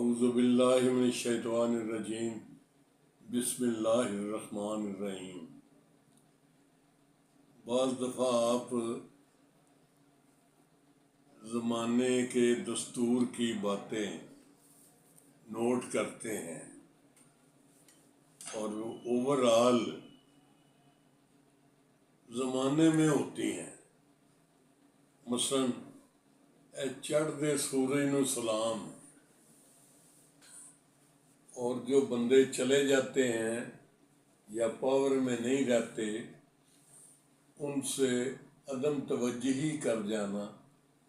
اعوذ باللہ من الشیطان الرجیم بسم اللہ الرحمن الرحیم۔ بعض دفعہ آپ زمانے کے دستور کی باتیں نوٹ کرتے ہیں اور وہ اوورآل زمانے میں ہوتی ہیں۔ مثلاً چڑھ دے سورج نو سلام، اور جو بندے چلے جاتے ہیں یا پاور میں نہیں رہتے ان سے عدم توجہی کر جانا،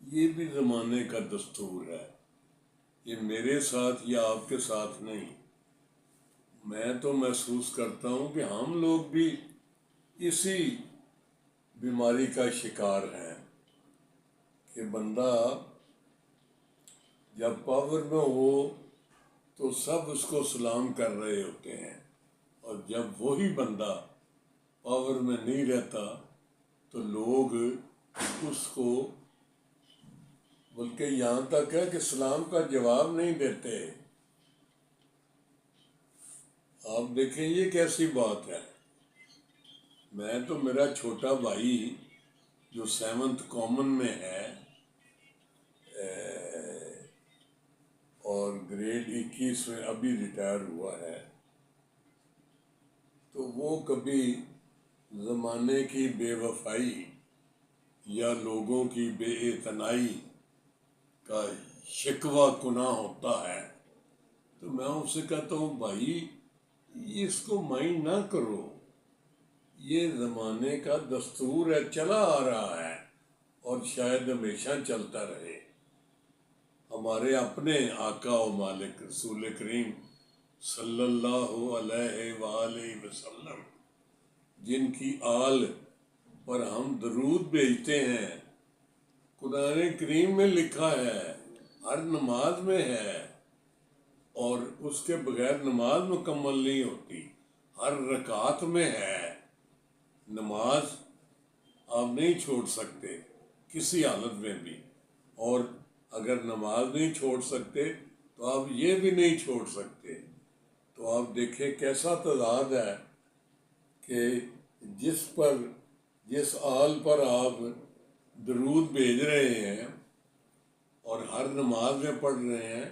یہ بھی زمانے کا دستور ہے۔ یہ میرے ساتھ یا آپ کے ساتھ نہیں، میں تو محسوس کرتا ہوں کہ ہم لوگ بھی اسی بیماری کا شکار ہیں کہ بندہ جب پاور میں ہو تو سب اس کو سلام کر رہے ہوتے ہیں، اور جب وہی بندہ پاور میں نہیں رہتا تو لوگ اس کو بلکہ یہاں تک ہے کہ سلام کا جواب نہیں دیتے۔ آپ دیکھیں یہ کیسی بات ہے۔ میں تو میرا چھوٹا بھائی جو 7th کامن میں ہے اور گریڈ 21 میں ابھی ریٹائر ہوا ہے، تو وہ کبھی زمانے کی بے وفائی یا لوگوں کی بے اعتنائی کا شکوہ کناں ہوتا ہے تو میں ان سے کہتا ہوں بھائی اس کو مائنڈ نہ کرو، یہ زمانے کا دستور ہے، چلا آ رہا ہے اور شاید ہمیشہ چلتا رہے۔ ہمارے اپنے آقا و مالک رسول کریم صلی اللہ علیہ وآلہ وسلم جن کی آل پر ہم درود بھیجتے ہیں، قرآن کریم میں لکھا ہے، ہر نماز میں ہے، اور اس کے بغیر نماز مکمل نہیں ہوتی، ہر رکعت میں ہے۔ نماز آپ نہیں چھوڑ سکتے کسی حالت میں بھی، اور اگر نماز نہیں چھوڑ سکتے تو آپ یہ بھی نہیں چھوڑ سکتے۔ تو آپ دیکھیں کیسا تضاد ہے کہ جس آل پر آپ درود بھیج رہے ہیں اور ہر نماز میں پڑھ رہے ہیں،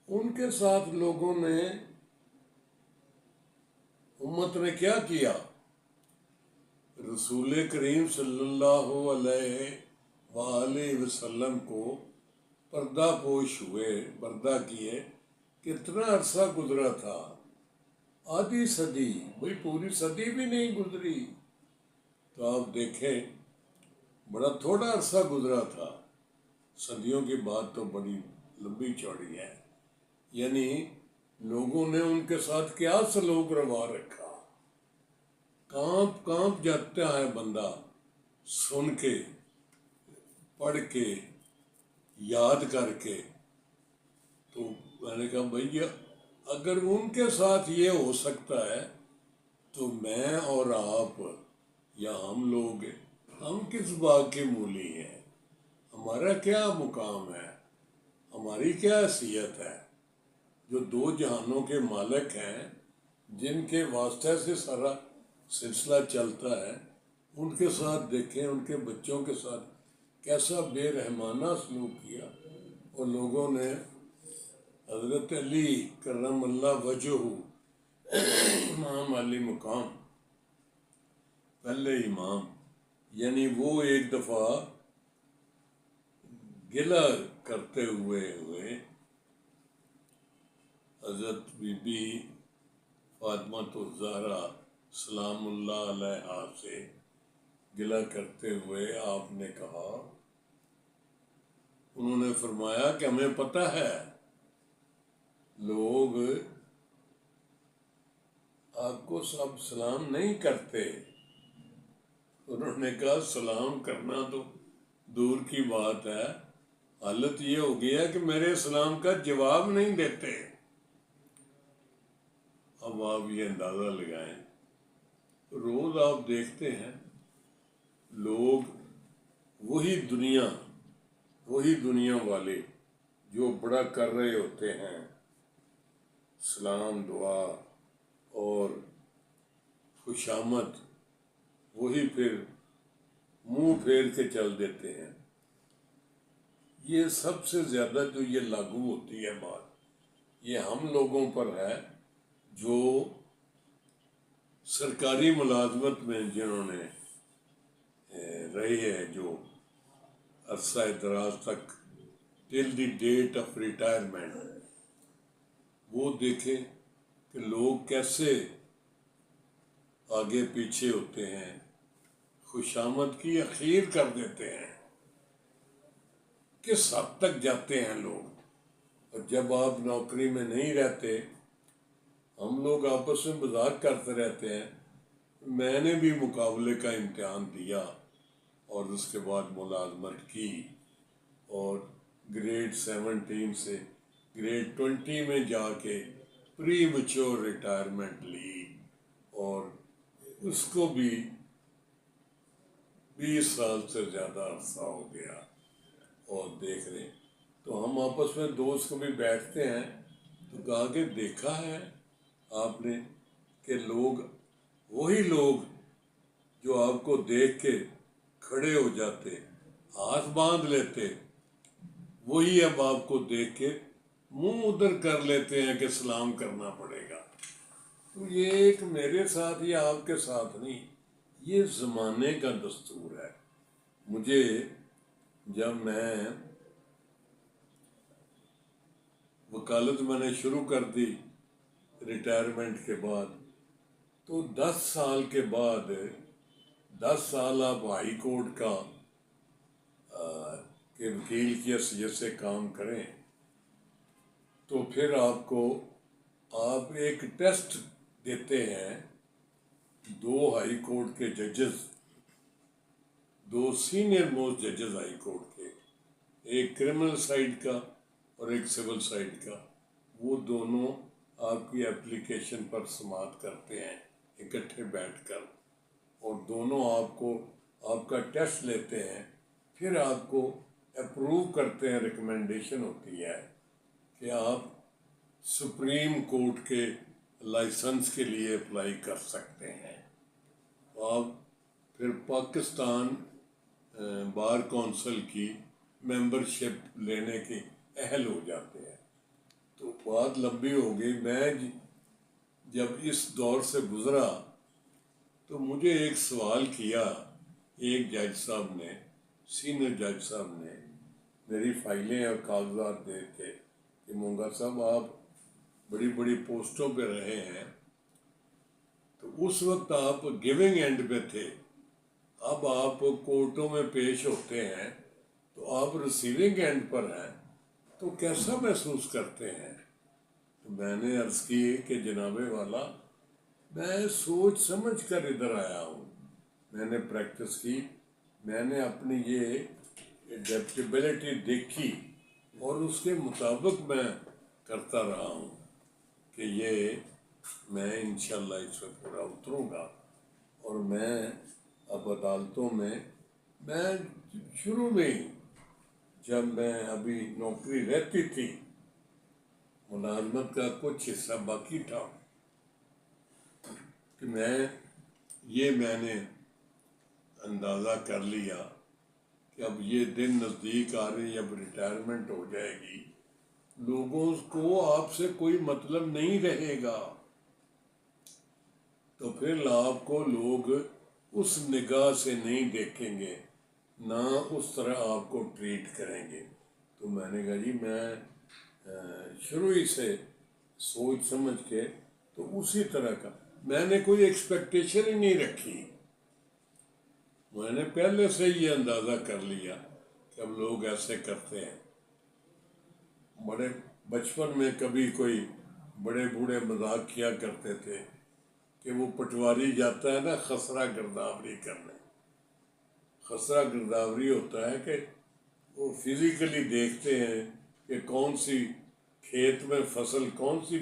ان کے ساتھ لوگوں نے، امت نے کیا کیا؟ رسول کریم صلی اللہ علیہ وآلہ وسلم کو پردہ پوش ہوئے، پردہ کیے، کتنا عرصہ گزرا تھا؟ آدھی صدی، بھئی پوری صدی بھی نہیں گزری۔ تو آپ دیکھیں بڑا تھوڑا عرصہ گزرا تھا، صدیوں کی بات تو بڑی لمبی چوڑی ہے۔ یعنی لوگوں نے ان کے ساتھ کیا سلوک روا رکھا، کانپ جاتا ہے بندہ سن کے، پڑھ کے، یاد کر کے۔ تو میں نے کہا بھئی اگر ان کے ساتھ یہ ہو سکتا ہے تو میں اور آپ یا ہم لوگ، ہم کس باغ کے مولی ہیں؟ ہمارا کیا مقام ہے؟ ہماری کیا حیثیت ہے؟ جو 2 جہانوں کے مالک ہیں، جن کے واسطے سے سارا سلسلہ چلتا ہے، ان کے ساتھ دیکھیں، ان کے بچوں کے ساتھ کیسا بے رحمانہ سلوک کیا۔ اور لوگوں نے حضرت علی کرم اللہ وجہہ، امام علی مقام، پہلے امام، یعنی وہ ایک دفعہ گلہ کرتے ہوئے حضرت بی بی فاطمہ الزہرا سلام اللہ علیہا سے گلہ کرتے ہوئے آپ نے کہا، انہوں نے فرمایا کہ ہمیں پتہ ہے لوگ آپ کو سب سلام نہیں کرتے۔ انہوں نے کہا سلام کرنا تو دور کی بات ہے، حالت یہ ہو گیا کہ میرے سلام کا جواب نہیں دیتے۔ اب آپ یہ اندازہ لگائیں، روز آپ دیکھتے ہیں لوگ وہی دنیا والے جو بڑا کر رہے ہوتے ہیں، سلام دعا اور خوشامد وہی پھر منہ پھیر کے چل دیتے ہیں. یہ سب سے زیادہ جو یہ لاگو ہوتی ہے بات یہ ہم لوگوں پر ہے جو سرکاری ملازمت میں جنہوں نے رہی ہے جو عرصہ دراز تک ٹل دی ڈیٹ آف ریٹائرمنٹ. وہ دیکھیں کہ لوگ کیسے آگے پیچھے ہوتے ہیں, خوشامد کی اخیر کر دیتے ہیں, کس حد تک جاتے ہیں لوگ. اور جب آپ نوکری میں نہیں رہتے, ہم لوگ آپس میں مذاق کرتے رہتے ہیں. میں نے بھی مقابلے کا امتحان دیا اور اس کے بعد ملازمت کی اور گریڈ 17 سے گریڈ 20 میں جا کے پری میچور ریٹائرمنٹ لی اور اس کو بھی 20 سال سے زیادہ عرصہ ہو گیا. اور دیکھ رہے تو ہم آپس میں دوست کو بھی بیٹھتے ہیں تو کہا کہ دیکھا ہے آپ نے کہ لوگ وہی لوگ جو آپ کو دیکھ کے کھڑے ہو جاتے ہاتھ باندھ لیتے وہی اب آپ کو دیکھ کے منہ ادھر کر لیتے ہیں کہ سلام کرنا پڑے گا. تو یہ ایک میرے ساتھ یا آپ کے ساتھ نہیں, یہ زمانے کا دستور ہے. مجھے جب میں وکالت میں نے شروع کر دی ریٹائرمنٹ کے بعد, تو 10 سال کے بعد 10 سال آپ ہائی کورٹ کا کے وکیل کی حیثیت سے کام کریں تو پھر آپ ایک ٹیسٹ دیتے ہیں. 2 ہائی کورٹ کے ججز, 2 سینئر موسٹ ججز ہائی کورٹ کے, ایک کرمنل سائڈ کا اور ایک سول سائڈ کا, وہ دونوں آپ کی اپلیکیشن پر سماعت کرتے ہیں اکٹھے بیٹھ کر اور دونوں آپ کا ٹیسٹ لیتے ہیں. پھر آپ کو اپروو کرتے ہیں, ریکمنڈیشن ہوتی ہے کہ آپ سپریم کورٹ کے لائسنس کے لیے اپلائی کر سکتے ہیں. آپ پھر پاکستان بار کونسل کی ممبرشپ لینے کے اہل ہو جاتے ہیں. تو بات لمبی ہو گئی. میں جب اس دور سے گزرا تو مجھے ایک سوال کیا ایک جج صاحب نے, سینئر جج صاحب نے, میری فائلیں اور کاغذات دیکھ کے کہ مونگا صاحب آپ بڑی بڑی پوسٹوں پہ رہے ہیں, تو اس وقت آپ گیونگ اینڈ پہ تھے, اب آپ کورٹوں میں پیش ہوتے ہیں تو آپ ریسیونگ اینڈ پر ہیں, تو کیسا محسوس کرتے ہیں؟ تو میں نے عرض کی کہ جناب والا میں سوچ سمجھ کر ادھر آیا ہوں, میں نے پریکٹس کی, میں نے اپنی یہ ایڈیپٹیبلٹی دیکھی اور اس کے مطابق میں کرتا رہا ہوں کہ یہ میں انشاءاللہ اس پہ پورا اتروں گا. اور میں اب عدالتوں میں شروع میں ہی جب میں ابھی نوکری رہتی تھی ملازمت کا کچھ حصہ باقی تھا کہ میں نے اندازہ کر لیا کہ اب یہ دن نزدیک آ رہی, اب ریٹائرمنٹ ہو جائے گی, لوگوں کو آپ سے کوئی مطلب نہیں رہے گا, تو پھر آپ کو لوگ اس نگاہ سے نہیں دیکھیں گے, نہ اس طرح آپ کو ٹریٹ کریں گے. تو میں نے کہا جی میں شروع ہی سے سوچ سمجھ کے تو اسی طرح کا میں نے کوئی ایکسپیکٹیشن ہی نہیں رکھی, میں نے پہلے سے یہ اندازہ کر لیا کہ اب لوگ ایسے کرتے ہیں. بڑے بچپن میں کبھی کوئی بڑے بوڑھے مذاق کیا کرتے تھے کہ وہ پٹواری جاتا ہے نا خسرہ گرداوری کرنے. خسرہ گرداوری ہوتا ہے کہ وہ فزیکلی دیکھتے ہیں کہ کون سی کھیت میں فصل کون سی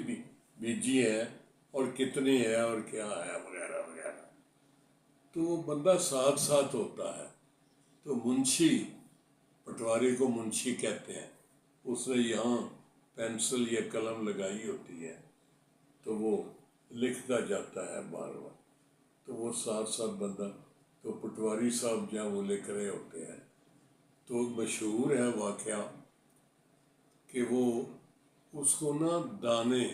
بیجی ہے اور کتنی ہے اور کیا ہے وغیرہ وغیرہ. تو وہ بندہ ساتھ ساتھ ہوتا ہے. تو منشی, پٹواری کو منشی کہتے ہیں, اس نے یہاں پینسل یا قلم لگائی ہوتی ہے, تو وہ لکھتا جاتا ہے بار بار، تو وہ ساتھ ساتھ بندہ، تو پٹواری صاحب جہاں وہ لکھ رہے ہوتے ہیں تو مشہور ہے واقعہ کہ وہ اس کو نا دانے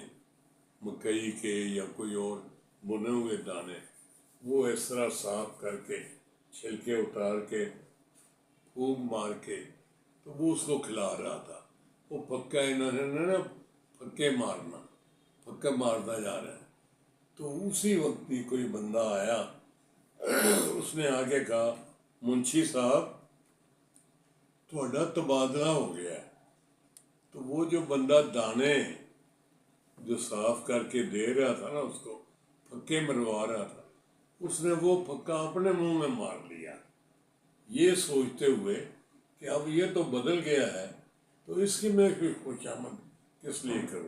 مکئی کے یا کوئی اور بنے ہوئے دانے وہ اس طرح صاف کر کے چھلکے اتار کے پھونک مار کے تو وہ اس کو کھلا رہا تھا۔ وہ پھکا انہوں نے نا پھکے مارتا جا رہا ہے، تو اسی وقت ہی کوئی بندہ آیا، اس نے آگے کہا منشی صاحب تھوڑا تبادلہ ہو گیا ہے۔ تو وہ جو بندہ دانے جو صاف کر کے دے رہا تھا نا، اس کو پھکے مروا رہا تھا، اس نے وہ پھکا اپنے منہ میں مار لیا، یہ سوچتے ہوئے کہ اب یہ تو بدل گیا ہے تو اس کی میں پھر خوشامد کس لیے کروں۔